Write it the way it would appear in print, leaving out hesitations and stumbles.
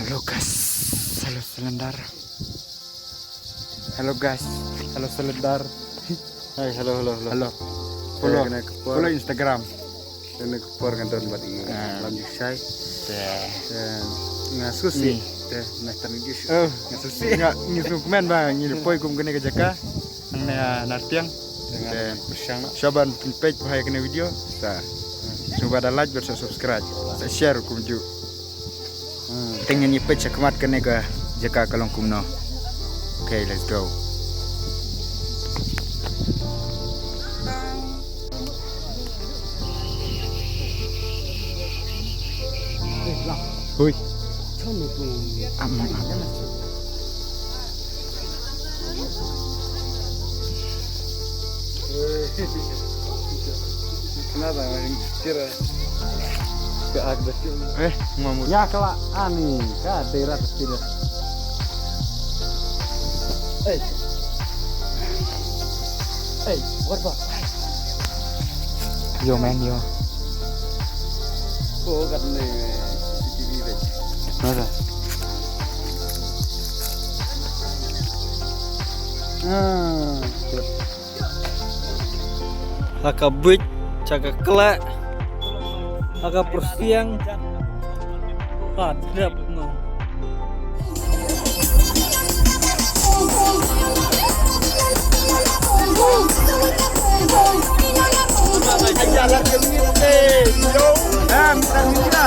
Halo guys, halo selendar. Halo guys, halo selendar. Hai, halo. Halo. Follow, Kena kepor. follow Instagram. Kena kepor kan tuan buat ini. Lanjut saya. Dan ngasus sih. Nah tadi dia. Oh, Ngasus sih. enggak ngisu komen bang, ngil poi kum kene kejaka. Ang na nartiang. Dengan bersang. Shaban pin page bahaya kena video. Sa. Coba ada like versus subscribe. Sa share kum ju. Tengah ni page kemat kene ke jaka kalong kum no. Okay, let's go. Hui. Am. Kenapa? Kira ke agak Ngomong. ya kelak ani ka daerah tidak. What ba? Yo man yo. Oh, kat ni CCTV deh. Mana? Haka buit, caka kelak, haka persiang, hadap no. Jalan ke sini. Yo. Minta